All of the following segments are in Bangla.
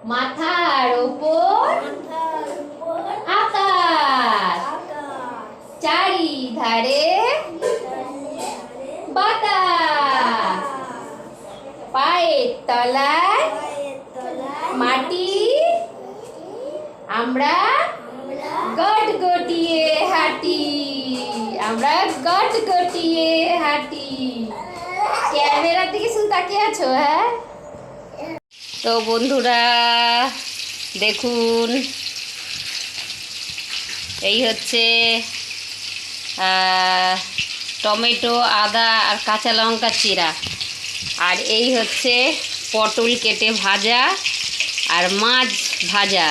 মাথার উপর আকাশ, চারিধারে বাতাস, পায়ের তলায় মাটি, আমরা গটগটিয়ে হাঁটি, আমরা গটগটিয়ে হাঁটি। ক্যামেরার দিকে শুধু তাকিয়ে আছো? হ্যাঁ, তো বন্ধুরা দেখুন, এই হচ্ছে টমেটো, আদা আর কাঁচা লঙ্কা চিরা, আর এই হচ্ছে পটল কেটে ভাজা আর মাছ ভাজা,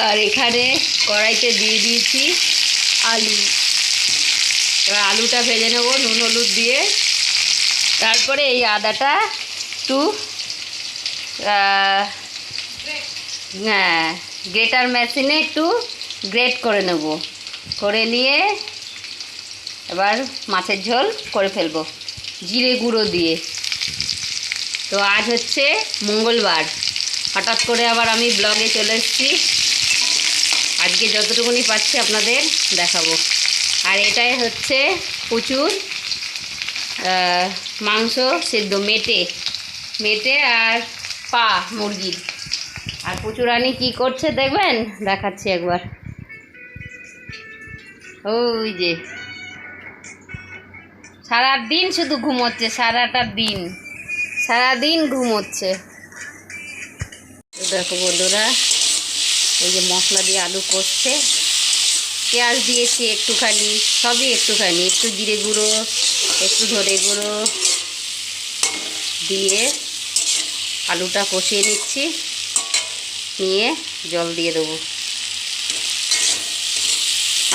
আর এখানে কড়াইতে দিয়ে দিয়েছি আলু। এবার আলুটা ভেজে নেবো নুন হলুদ দিয়ে। তারপরে এই আদাটা একটু গ্রেটার মেশিনে একটু গ্রেট করে নেব, করে নিয়ে এবার মাছের ঝোল করে ফেলবো জিরে গুঁড়ো দিয়ে। তো আজ হচ্ছে মঙ্গলবার, হঠাৎ করে আবার আমি ব্লগে চলে এসেছি। আজকে যতটুকুনি পাচ্ছি আপনাদের দেখাবো। আর এটাই হচ্ছে প্রচুর মাংস সেদ্ধ, মেটে আর পা মুরগির। আর প্রচুরানি কি করছে দেখবেন, দেখাচ্ছি একবার। ওই যে সারাদিন শুধু ঘুমোচ্ছে, সারাদিন ঘুমোচ্ছে। দেখো বন্ধুরা, এই যে মশলা দিয়ে আলু কষছে, পেঁয়াজ দিয়েছি একটুখানি, সবই একটুখানি, একটু জিরে গুঁড়ো, একটু ধনে গুঁড়ো দিয়ে আলুটা কষিয়ে নিচ্ছি, নিয়ে জল দিয়ে দেবো।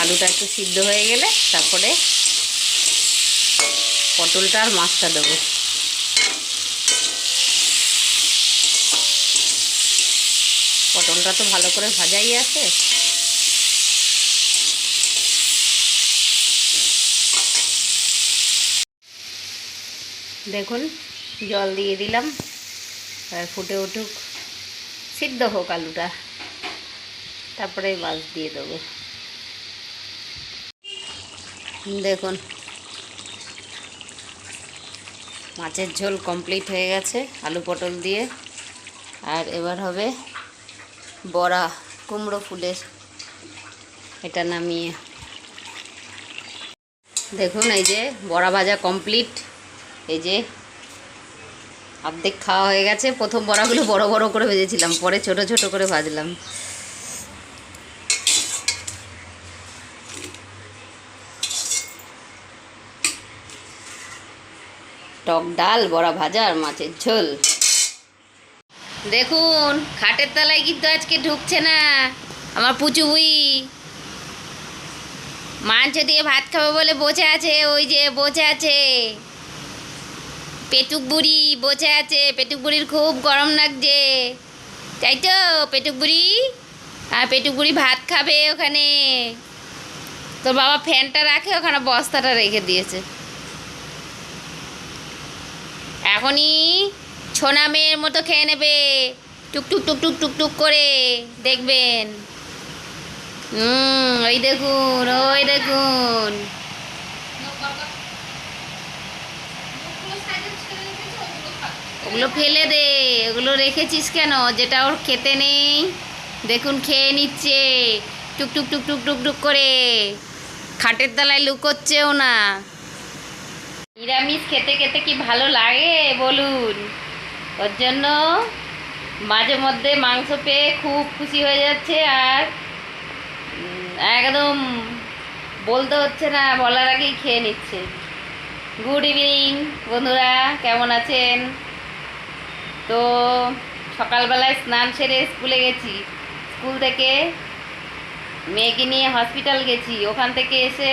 আলুটা একটু সিদ্ধ হয়ে গেলে তারপরে পটলটা আর মাছটা দেবো। পটলটা তো ভালো করে ভাজাই আছে। দেখুন জল দিয়ে দিলাম, আর ফুটে উঠুক, সিদ্ধ হোক আলুটা, তারপরে মাছ দিয়ে দেবো। দেখুন মাছের ঝোল কমপ্লিট হয়ে গেছে আলু পটল দিয়ে। আর এবার হবে বড়া কুমড়ো ফুলের, এটা নামিয়ে দেখুন এই যে বড়া ভাজা কমপ্লিট। এই যে অর্ধেক খাওয়া হয়ে গেছে। প্রথম বড়াগুলো বড় বড় করে ভেজেছিলাম, পরে ছোট ছোট করে ভাজলাম। টক ডাল, বড়া ভাজা আর মাছের ঝোল। দেখুন খাটের তলায় কিন্তু আজকে ঢুকছে না আমার পুচু বুই। মাংস দিয়ে ভাত খাবে বলে বসে আছে, ওই যে বসে আছে পেটুক বুড়ি, বসে আছে। পেটুক বুড়ির খুব গরম লাগছে, তাই তো পেটুক বুড়ি? আর পেটুক বুড়ি ভাত খাবে ওখানে। তোর বাবা ফ্যানটা রাখে ওখানে, বস্তাটা রেখে দিয়েছে। এখনই ছোনা মেয়ের মতো খেয়ে নেবে, টুকটুক টুকটুক টুকটুক করে, দেখবেন। ওই দেখুন, ওই দেখুন। ওগুলো ফেলে দে, ওগুলো রেখেছিস কেন? যেটা ওর খেতে নেই, দেখুন খেয়ে নিচ্ছে টুকটুক টুকটুক টুকটুক করে, খাটের তলায় লুকোচ্ছেও না। নিরামিষ খেতে খেতে কি ভালো লাগে বলুন? ওর জন্য মাঝে মধ্যে মাংস পেয়ে খুব খুশি হয়ে যাচ্ছে, আর একদম বলতে হচ্ছে না, বলার আগেই খেয়ে নিচ্ছে। গুড ইভিনিং বন্ধুরা, কেমন আছেন? তো সকালবেলায় স্নান সেরে স্কুলে গেছি, স্কুল থেকে মেয়েকে নিয়ে হসপিটাল গেছি, ওখান থেকে এসে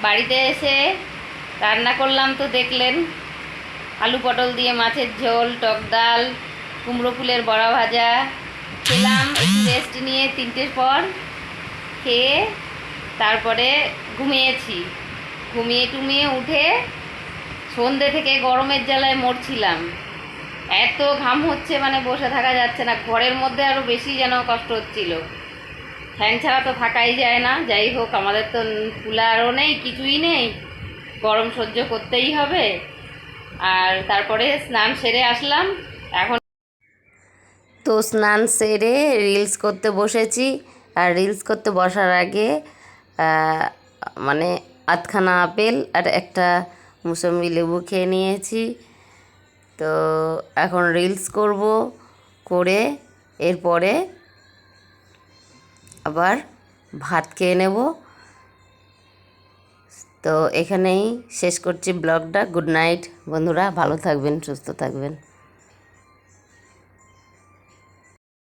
বাড়িতে এসে রান্না করলাম। তো দেখলেন আলু পটল দিয়ে মাছের ঝোল, টক ডাল, কুমড়ো ফুলের বড়া ভাজা খেলাম। একটু রেস্ট নিয়ে 3টের পর খেয়ে তারপরে ঘুমিয়েছি। ঘুমিয়ে টুমিয়ে উঠে সন্ধ্যে থেকে গরমের জ্বালায় মরছিলাম। এত ঘাম হচ্ছে মানে বসে থাকা যাচ্ছে না, ঘরের মধ্যে আরও বেশি যেন কষ্ট হচ্ছিল। ফ্যান ছাড়া তো থাকাই যায় না। যাই হোক, আমাদের তো কুলারও নেই, কিছুই নেই, গরম সহ্য করতেই হবে। আর তারপরে স্নান সেরে আসলাম এখন। তো স্নান সেরে রিলস করতে বসেছি। আর রিলস করতে বসার আগে মানে আধখানা আপেল আর একটা মুসম্বি লেবু খেয়ে নিয়েছি। তো এখন রিলস করব, করে এরপরে আবার ভাত খেয়ে নেব। তো এখানেই শেষ করছি ব্লগটা। গুড নাইট বন্ধুরা, ভালো থাকবেন, সুস্থ থাকবেন।